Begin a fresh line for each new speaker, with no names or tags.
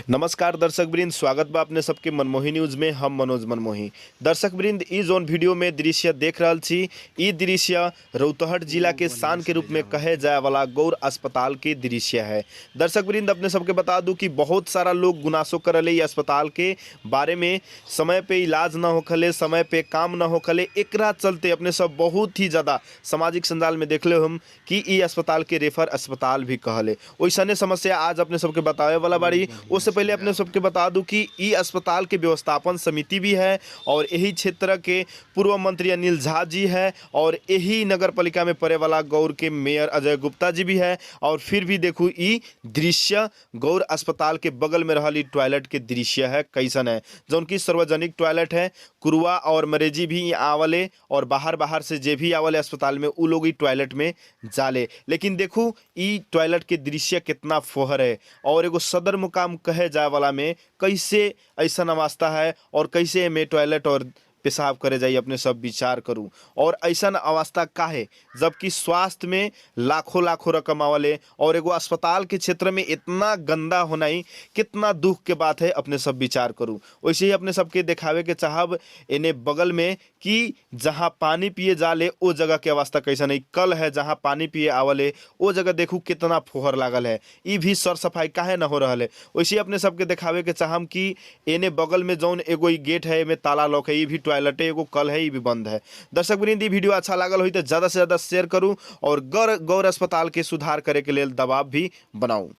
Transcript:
नमस्कार दर्शक वृंद, स्वागत बा अपने सबके मनमोही न्यूज में। हम मनोज मनमोही। दर्शक वृंद, ई जोन वीडियो में दृश्य देख रहल छी, ई दृश्य रौतहट जिला के शान के रूप में कहे जाए वाला गौर अस्पताल के दृश्य है। दर्शक वृंद, अपने सबके बता दूं कि बहुत सारा लोग गुनासो करले ई अस्पताल के बारे में। समय पे इलाज न होखले, समय पे काम न होखले, एकरा चलते अपने सब बहुत ही ज़्यादा सामाजिक संजाल में देखले हम कि ई अस्पताल के रेफर अस्पताल भी कहले। वैसने समस्या आज अपने सबके बतावे वाला बाड़ी। उससे पहले अपने सबके बता दूं कि ई अस्पताल के व्यवस्थापन समिति भी है और यही क्षेत्र के पूर्व मंत्री अनिल झा जी है और यही नगर पालिका में पड़े वाला गौर के मेयर अजय गुप्ता जी भी है। और फिर भी देखू ई दृश्य गौर अस्पताल के बगल में रहल टॉयलेट के दृश्य है कैसन है, जो उनकी सार्वजनिक टॉयलेट है। कुरुआ और मरेजी भी आवले और बाहर बाहर से जे भी आवले अस्पताल में उ लोग ई टॉयलेट में जाले। लेकिन देखू ई टॉयलेट के दृश्य कितना फोहर है और एगो सदर मुकाम कहे जाए वाला में कैसे ऐसा अवस्था है और कैसे में टॉयलेट और पेशाब करे जाइए, अपने सब विचार करूं। और ऐसा अवस्था का है जबकि स्वास्थ्य में लाखों लाखों रकम आवले और एगो अस्पताल के क्षेत्र में इतना गंदा होना ही कितना दुख के बात है, अपने सब विचार करूं। वैसे ही अपने सबके दिखावे के चाहब इन्हें बगल में कि जहां पानी पिए जाले ओ जगह के अवस्था कैसा नहीं, कल है जहां पानी पिए आवले ओ जगह देखू कितना फोहर लागल है। ई भी सर सफाई काहे न हो रहा है। वैसे ही अपने सबके दिखावे के चाहम कि इन्हें बगल में जौन एगो गेट है में ताला लॉक है, ये भी टॉयलेट एगो कल है, ये भी बंद है। दर्शक वृंद, वीडियो अच्छा लागल हो तो ज़्यादा से ज़्यादा शेयर करूँ और गौर अस्पताल के सुधार करे के लिए दबाव भी बनाऊँ।